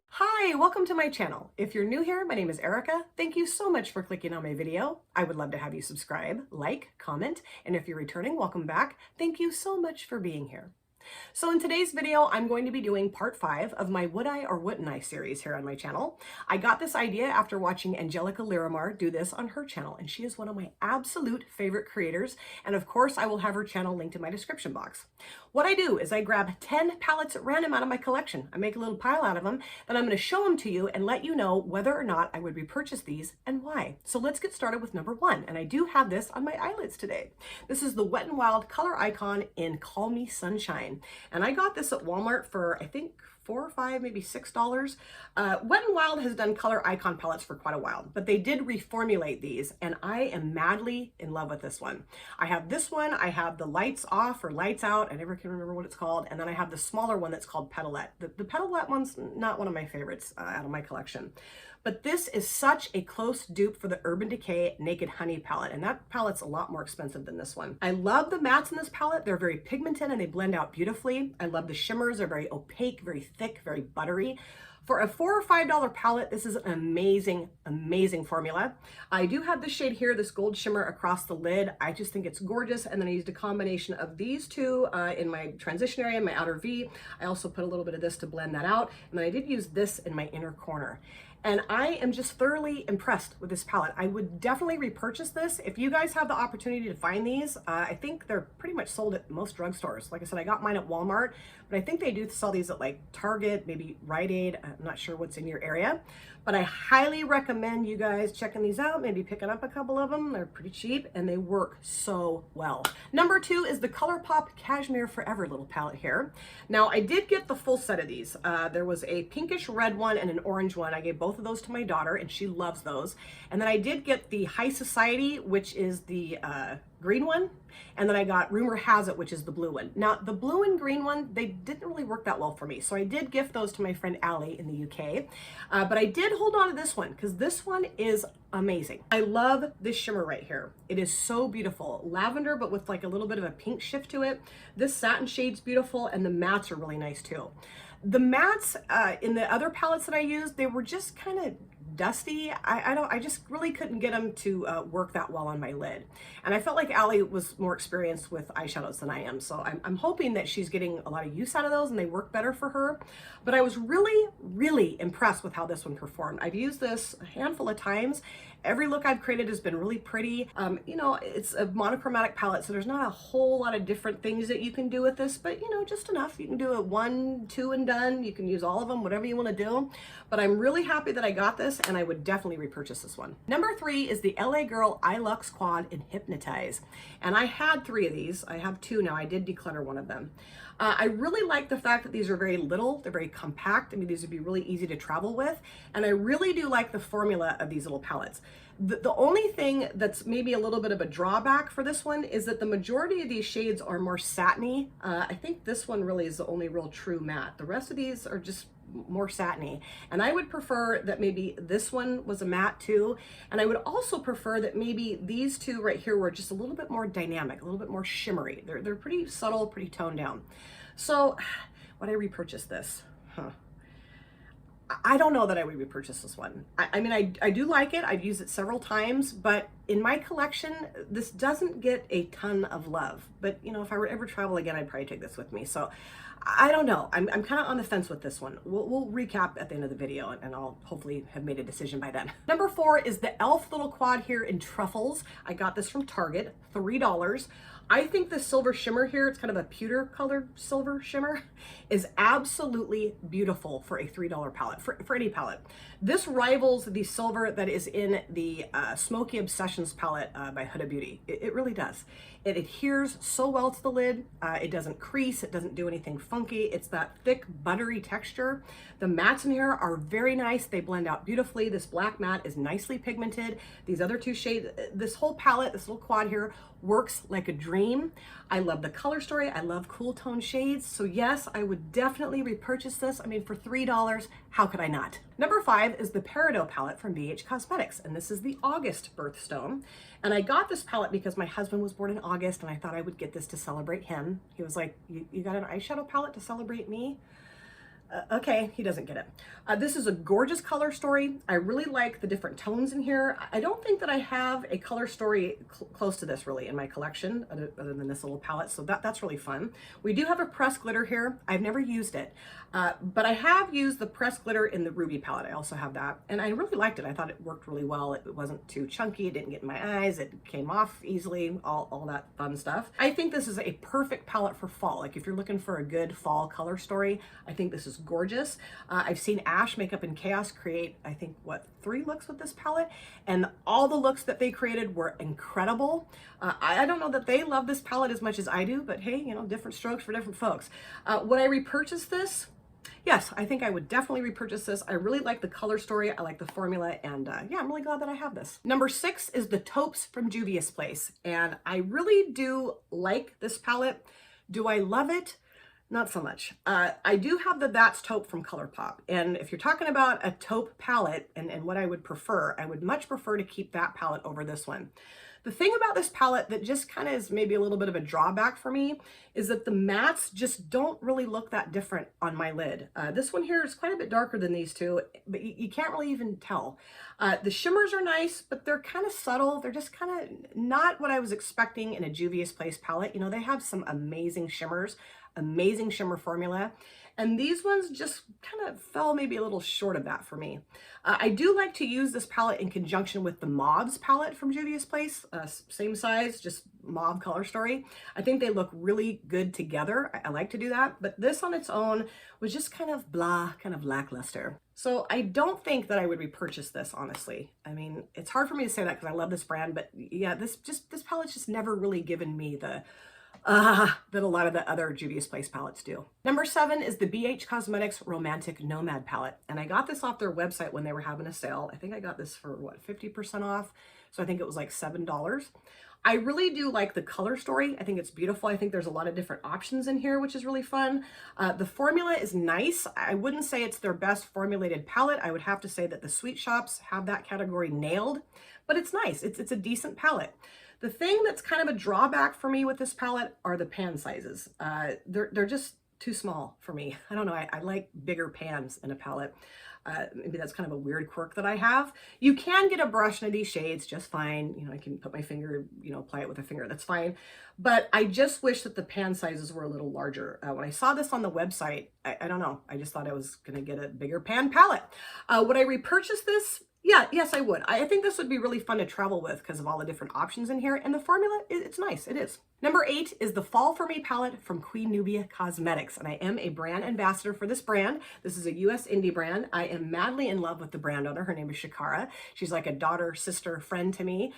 Hi, welcome to my channel. If you're new here, my name is Erica. Thank you so much for clicking on my video. I would love to have you subscribe, like, comment, and if you're returning, welcome back. Thank you so much for being here. So in today's video, I'm going to be doing part 5 of my Would I or Wouldn't I series here on my channel. I got this idea after watching Angelica Liramar do this on her channel, and she is one of my absolute favorite creators. And of course, I will have her channel linked in my description box. What I do is I grab 10 palettes at random out of my collection. I make a little pile out of them, then I'm going to show them to you and let you know whether or not I would repurchase these and why. So let's get started with number 1. And I do have this on my eyelids today. This is the Wet n Wild Color Icon in Call Me Sunshine. And I got this at Walmart for, I think, $4 or $5, maybe $6. Wet n Wild has done color icon palettes for quite a while, but they did reformulate these, and I am madly in love with this one. I have this one, I have the Lights Off or Lights Out, I never can remember what it's called, and then I have the smaller one that's called Petalette. The Petalette one's not one of my favorites out of my collection. But this is such a close dupe for the Urban Decay Naked Honey palette, and that palette's a lot more expensive than this one. I love the mattes in this palette. They're very pigmented and they blend out beautifully. I love the shimmers. They're very opaque, very thick, very buttery. For a $4 or $5 palette, this is an amazing, amazing formula. I do have this shade here, this gold shimmer across the lid. I just think it's gorgeous. And then I used a combination of these two in my transition area, my outer V. I also put a little bit of this to blend that out. And then I did use this in my inner corner. And I am just thoroughly impressed with this palette. I would definitely repurchase this. If you guys have the opportunity to find these, I think they're pretty much sold at most drugstores. Like I said, I got mine at Walmart, but I think they do sell these at like Target, maybe Rite Aid. I'm not sure what's in your area, but I highly recommend you guys checking these out, maybe picking up a couple of them. They're pretty cheap and they work so well. Number 2 is the ColourPop Cashmere Forever little palette here. Now I did get the full set of these. There was a pinkish red one and an orange one. I gave both of those to my daughter and she loves those. And then I did get the High Society, which is the green one, and then I got Rumor Has It, which is the blue one. Now the blue and green one, they didn't really work that well for me, so I did gift those to my friend Allie in the UK, but I did hold on to this one because this one is amazing. I love this shimmer right here. It is so beautiful, lavender but with like a little bit of a pink shift to it. This satin shade's beautiful and the mattes are really nice too. The mattes in the other palettes that I used, they were just kind of dusty. I just really couldn't get them to work that well on my lid. And I felt like Allie was more experienced with eyeshadows than I am. So I'm hoping that she's getting a lot of use out of those and they work better for her. But I was really, really impressed with how this one performed. I've used this a handful of times. Every look I've created has been really pretty. You know, it's a monochromatic palette, so there's not a whole lot of different things that you can do with this, but you know, just enough. You can do a 1, 2 and done. You can use all of them, whatever you want to do. But I'm really happy that I got this and I would definitely repurchase this one. Number 3 is the LA Girl iLux Quad in Hypnotize. And I had 3 of these. I have 2 now. I did declutter one of them. I really like the fact that these are very little, they're very compact. I mean, these would be really easy to travel with. And I really do like the formula of these little palettes. The only thing that's maybe a little bit of a drawback for this one is that the majority of these shades are more satiny. I think this one really is the only real true matte. The rest of these are just more satiny, and I would prefer that maybe this one was a matte too, and I would also prefer that maybe these two right here were just a little bit more dynamic, a little bit more shimmery. They're pretty subtle, pretty toned down. So would I repurchase this? I don't know that I would repurchase this one. I mean, I do like it. I've used it several times, but in my collection, this doesn't get a ton of love. But you know, if I were to ever travel again, I'd probably take this with me. So I don't know. I'm kind of on the fence with this one. We'll recap at the end of the video and I'll hopefully have made a decision by then. Number 4 is the e.l.f. little quad here in Truffles. I got this from Target, $3. I think the silver shimmer here, it's kind of a pewter colored silver shimmer, is absolutely beautiful for a $3 palette, for any palette. This rivals the silver that is in the Smoky Obsessions palette by Huda Beauty. It really does. It adheres so well to the lid. It doesn't crease. It doesn't do anything funky. It's that thick, buttery texture. The mattes in here are very nice. They blend out beautifully. This black matte is nicely pigmented. These other two shades, this whole palette, this little quad here, works like a dream. I love the color story. I love cool tone shades. So yes, I would definitely repurchase this. I mean, for $3, how could I not? Number 5 is the Peridot palette from BH Cosmetics, and this is the August birthstone. And I got this palette because my husband was born in August, and I thought I would get this to celebrate him. He was like, you got an eyeshadow palette to celebrate me? Okay, he doesn't get it. This is a gorgeous color story. I really like the different tones in here. I don't think that I have a color story close to this really in my collection other than this little palette, so that's really fun. We do have a pressed glitter here. I've never used it, but I have used the pressed glitter in the Ruby palette. I also have that, and I really liked it. I thought it worked really well. It wasn't too chunky, it didn't get in my eyes, it came off easily, all that fun stuff. I think this is a perfect palette for fall. Like if you're looking for a good fall color story, I think this is gorgeous. I've seen Ash Makeup and Chaos create, I think, what, 3 looks with this palette, and all the looks that they created were incredible. I don't know that they love this palette as much as I do, but hey, you know, different strokes for different folks. Would I repurchase this? Yes, I think I would definitely repurchase this. I really like the color story. I like the formula, and yeah, I'm really glad that I have this. Number 6 is the Taupes from Juvia's Place, and I really do like this palette. Do I love it? Not so much. I do have the That's Taupe from ColourPop, and if you're talking about a taupe palette and what I would prefer, I would much prefer to keep that palette over this one. The thing about this palette that just kind of is maybe a little bit of a drawback for me is that the mattes just don't really look that different on my lid. This one here is quite a bit darker than these two, but you can't really even tell. The shimmers are nice, but they're kind of subtle. They're just kind of not what I was expecting in a Juvia's Place palette. You know, they have some amazing shimmers, amazing shimmer formula, and these ones just kind of fell maybe a little short of that for me. I do like to use this palette in conjunction with the Mauves palette from Juvia's Place, same size, just mauve color story. I think they look really good together. I like to do that, but this on its own was just kind of blah, kind of lackluster. So I don't think that I would repurchase this, honestly. I mean, it's hard for me to say that because I love this brand, but yeah, this palette's just never really given me the that a lot of the other Juvia's Place palettes do. Number 7 is the BH Cosmetics Romantic Nomad palette. And I got this off their website when they were having a sale. I think I got this for what, 50% off? So I think it was like $7. I really do like the color story. I think it's beautiful. I think there's a lot of different options in here, which is really fun. The formula is nice. I wouldn't say it's their best formulated palette. I would have to say that the Sweet Shops have that category nailed, but it's nice. It's a decent palette. The thing that's kind of a drawback for me with this palette are the pan sizes. They're just too small for me. I don't know, I like bigger pans in a palette. Maybe that's kind of a weird quirk that I have. You can get a brush into these shades just fine. You know, I can put my finger, you know, apply it with a finger, that's fine. But I just wish that the pan sizes were a little larger. When I saw this on the website, I don't know, I just thought I was gonna get a bigger pan palette. Would I repurchase this? Yeah, yes, I would. I think this would be really fun to travel with because of all the different options in here, and the formula, it's nice, it is. Number 8 is the Fall For Me palette from Queen Nubia Cosmetics, and I am a brand ambassador for this brand. This is a US indie brand. I am madly in love with the brand owner. Her name is Shakara. She's like a daughter, sister, friend to me.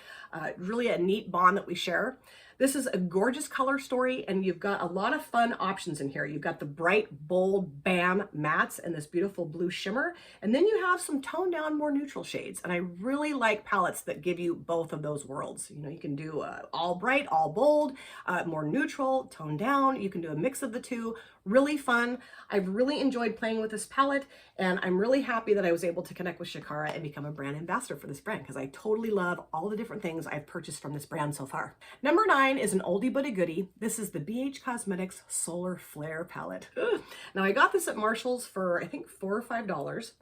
Really a neat bond that we share. This is a gorgeous color story, and you've got a lot of fun options in here. You've got the bright, bold BAM mattes and this beautiful blue shimmer, and then you have some toned down, more neutral shades. And I really like palettes that give you both of those worlds. You know, you can do all bright, all bold, more neutral, toned down. You can do a mix of the two. Really fun. I've really enjoyed playing with this palette, and I'm really happy that I was able to connect with Shakara and become a brand ambassador for this brand because I totally love all the different things I've purchased from this brand so far. Number 9 is an oldie but a goodie. This is the BH Cosmetics Solar Flare palette. Now I got this at Marshall's for I think $4 or $5.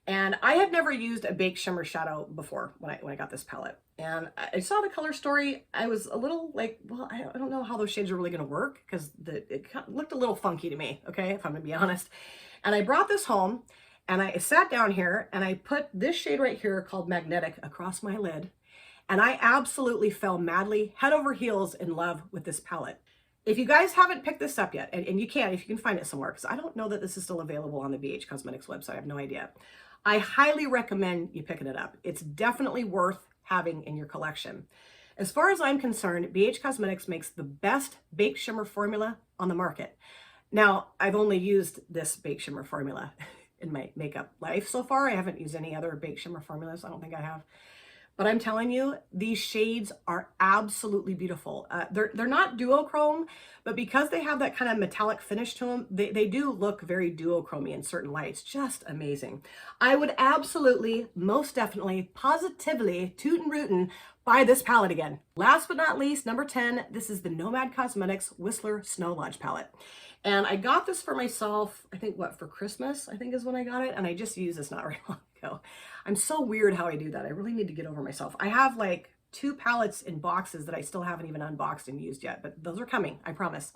And I had never used a baked shimmer shadow before when I got this palette. And I saw the color story. I was a little like, well, I don't know how those shades are really going to work because it looked a little funky to me, okay, if I'm going to be honest. And I brought this home and I sat down here and I put this shade right here called Magnetic across my lid. And I absolutely fell madly, head over heels in love with this palette. If you guys haven't picked this up yet, and you can if you can find it somewhere, because I don't know that this is still available on the BH Cosmetics website. I have no idea. I highly recommend you picking it up. It's definitely worth having in your collection. As far as I'm concerned, BH Cosmetics makes the best baked shimmer formula on the market. Now, I've only used this baked shimmer formula in my makeup life so far. I haven't used any other baked shimmer formulas. I don't think I have. But I'm telling you, these shades are absolutely beautiful. They're not duochrome, but because they have that kind of metallic finish to them, they do look very duochromy in certain lights. Just amazing. I would absolutely, most definitely, positively, tootin' rootin', buy this palette again. Last but not least, number 10, this is the Nomad Cosmetics Whistler Snow Lodge palette. And I got this for myself, I think for Christmas, I think is when I got it. And I just used this not very long ago. I'm so weird how I do that. I really need to get over myself. I have like 2 palettes in boxes that I still haven't even unboxed and used yet, but those are coming, I promise.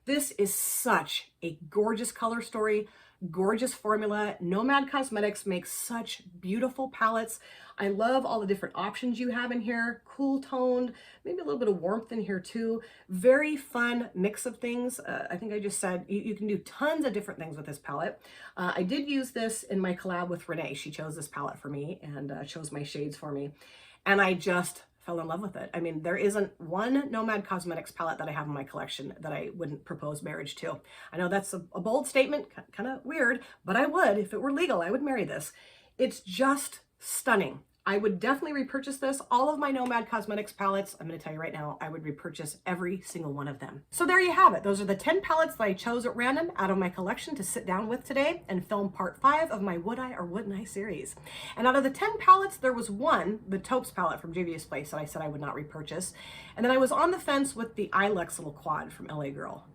This is such a gorgeous color story, gorgeous formula. Nomad Cosmetics makes such beautiful palettes. I love all the different options you have in here. Cool toned, maybe a little bit of warmth in here too. Very fun mix of things. I think I just said you can do tons of different things with this palette. I did use this in my collab with Renee. She chose this palette for me and chose my shades for me. And I just fell in love with it. I mean, there isn't one Nomad Cosmetics palette that I have in my collection that I wouldn't propose marriage to. I know that's a bold statement, kind of weird, but I would. If it were legal, I would marry this. It's just stunning. I would definitely repurchase this. All of my Nomad Cosmetics palettes, I'm going to tell you right now, I would repurchase every single one of them. So there you have it. Those are the 10 palettes that I chose at random out of my collection to sit down with today and film part 5 of my Would I or Wouldn't I series. And out of the 10 palettes, there was one, the Taupes palette from Juvia's Place, that I said I would not repurchase. And then I was on the fence with the Ilex little quad from LA Girl.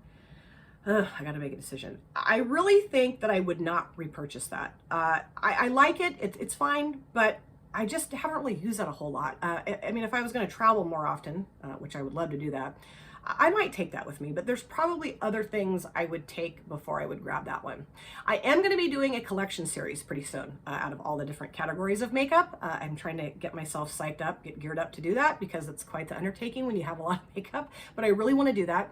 I gotta make a decision. I really think that I would not repurchase that. I like it. It's fine, but I just haven't really used that a whole lot. I mean, if I was going to travel more often, which I would love to do that, I might take that with me, but there's probably other things I would take before I would grab that one. I am going to be doing a collection series pretty soon out of all the different categories of makeup. I'm trying to get myself psyched up, get geared up to do that because it's quite the undertaking when you have a lot of makeup, but I really want to do that.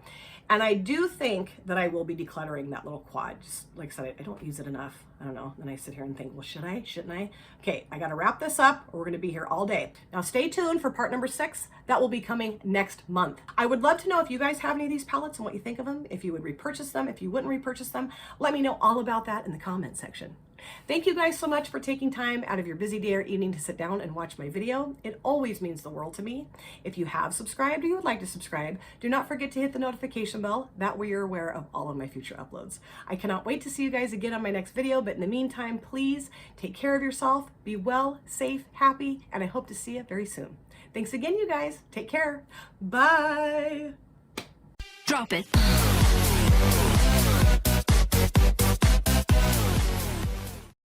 And I do think that I will be decluttering that little quad. Just like I said, I don't use it enough. I don't know. Then I sit here and think, well, should I? Shouldn't I? Okay, I got to wrap this up or we're going to be here all day. Now stay tuned for part number 6. That will be coming next month. I would love to know if you guys have any of these palettes and what you think of them, if you would repurchase them, if you wouldn't repurchase them. Let me know all about that in the comment section. Thank you guys so much for taking time out of your busy day or evening to sit down and watch my video. It always means the world to me. If you have subscribed or you would like to subscribe, do not forget to hit the notification bell. That way you're aware of all of my future uploads. I cannot wait to see you guys again on my next video, but in the meantime, please take care of yourself, be well, safe, happy, and I hope to see you very soon. Thanks again, you guys. Take care. Bye. Drop it.